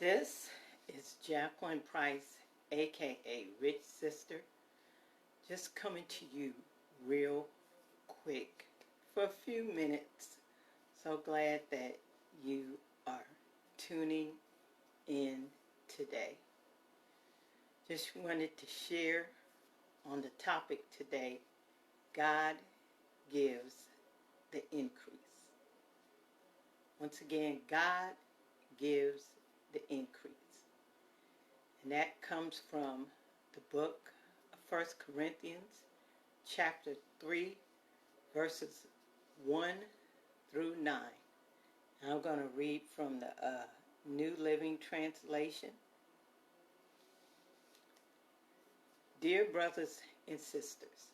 This is Jacqueline Price, aka Rich Sister, just coming to you real quick for a few minutes. So glad that you are tuning in today. Just wanted to share on the topic today, God gives the increase. Once again, God gives the increase. And that comes from the book of 1 Corinthians chapter 3 verses 1 through 9. And I'm going to read from the New Living Translation. Dear brothers and sisters,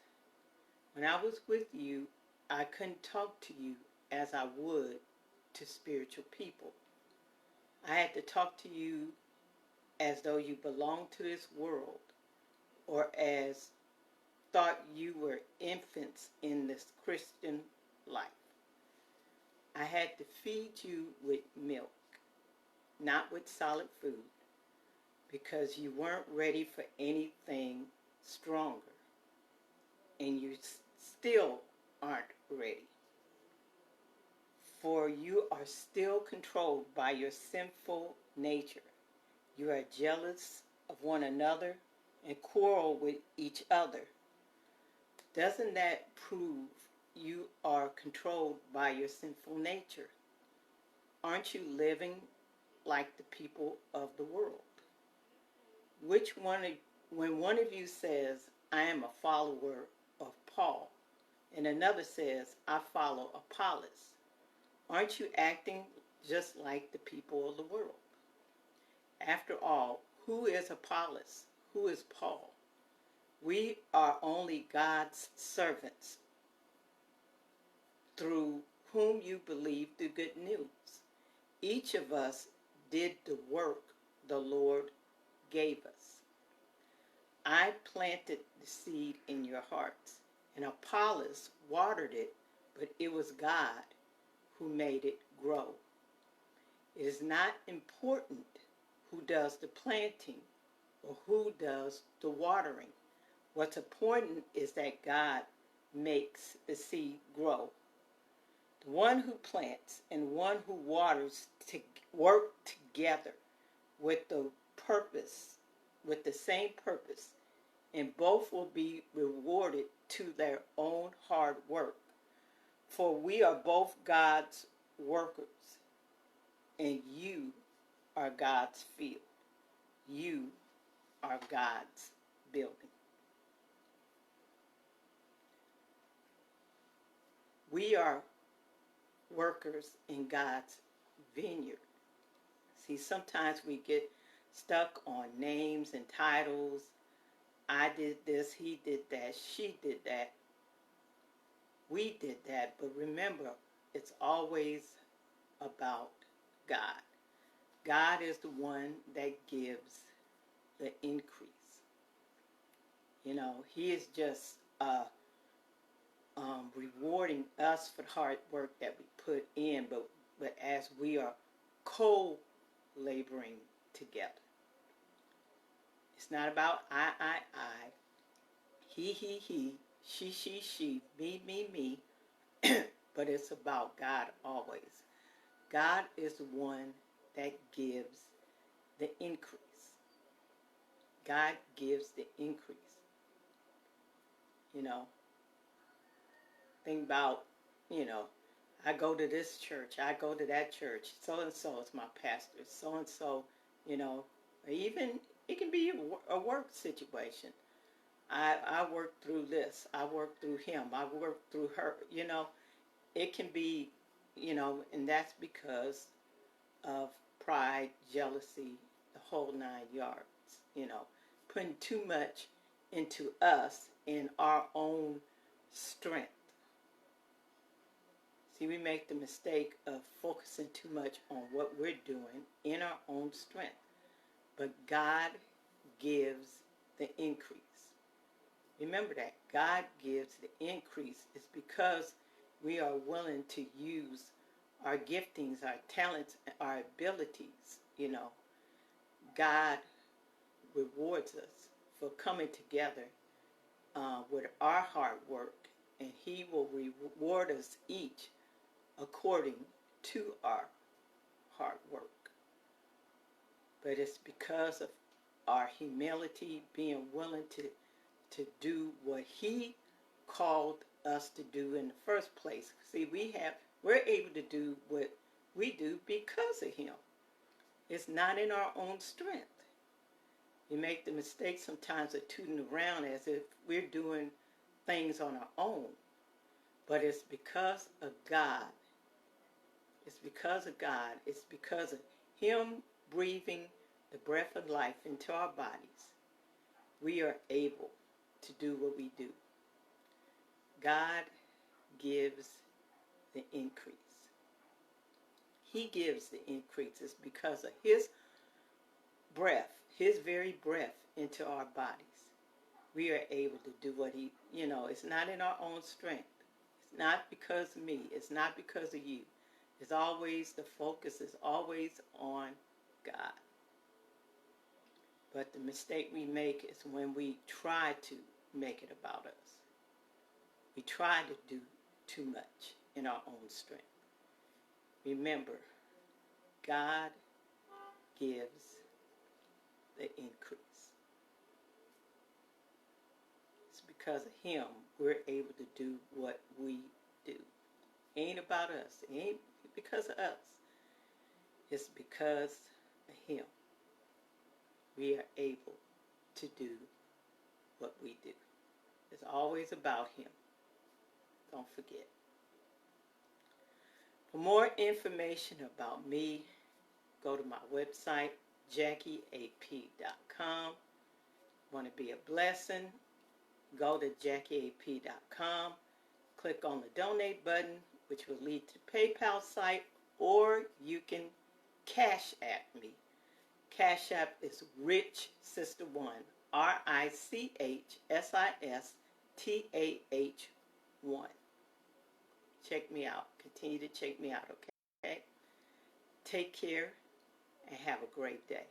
when I was with you, I couldn't talk to you as I would to spiritual people. I had to talk to you as though you belonged to this world, or as thought you were infants in this Christian life. I had to feed you with milk, not with solid food, because you weren't ready for anything stronger, and you still aren't ready. For you are still controlled by your sinful nature. You are jealous of one another and quarrel with each other. Doesn't that prove you are controlled by your sinful nature? Aren't you living like the people of the world? When one of you says, I am a follower of Paul, and another says, I follow Apollos, aren't you acting just like the people of the world? After all, who is Apollos? Who is Paul? We are only God's servants through whom you believe the good news. Each of us did the work the Lord gave us. I planted the seed in your hearts, and Apollos watered it, but it was God who made it grow. It is not important who does the planting or who does the watering. What's important is that God makes the seed grow. The one who plants and one who waters to work together with the same purpose, and both will be rewarded to their own hard work. For we are both God's workers, and you are God's field. You are God's building. We are workers in God's vineyard. See, sometimes we get stuck on names and titles. I did this, he did that, she did that. We did that, but remember, it's always about God. God is the one that gives the increase. You know, he is just rewarding us for the hard work that we put in, but as we are co-laboring together. It's not about I, he, she, me, but it's about God always. God is the one that gives the increase. God gives the increase. You know, think about, I go to this church, I go to that church, so-and-so is my pastor, so-and-so, or even it can be a work situation. I work through this, I work through him, I work through her, it can be, and that's because of pride, jealousy, the whole 9 yards, putting too much into us in our own strength. See, we make the mistake of focusing too much on what we're doing in our own strength. But God gives the increase. Remember that. God gives the increase. It's because we are willing to use our giftings, our talents, our abilities, God rewards us for coming together with our hard work, and He will reward us each according to our hard work. But it's because of our humility, being willing to do what He called us to do in the first place. See, we're able to do what we do because of Him. It's not in our own strength. We make the mistake sometimes of tooting around as if we're doing things on our own. But it's because of God. It's because of God. It's because of Him breathing the breath of life into our bodies. We are able to do what we do. God gives the increase. He gives the increase. It's because of His breath, His very breath into our bodies. We are able to do what He, it's not in our own strength. It's not because of me. It's not because of you. It's always, the focus is always on God. But the mistake we make is when we try to make it about us. We try to do too much in our own strength. Remember, God gives the increase. It's because of Him we're able to do what we do. It ain't about us. It ain't because of us. It's because of Him we are able to do what we do. It's always about Him. Don't forget. For more information about me, go to my website, JackieAP.com. Want to be a blessing? Go to JackieAP.com. Click on the donate button, which will lead to PayPal site, or you can Cash App me. Cash App is Rich Sister One, RichSistah1. Check me out. Continue to check me out, okay? Take care and have a great day.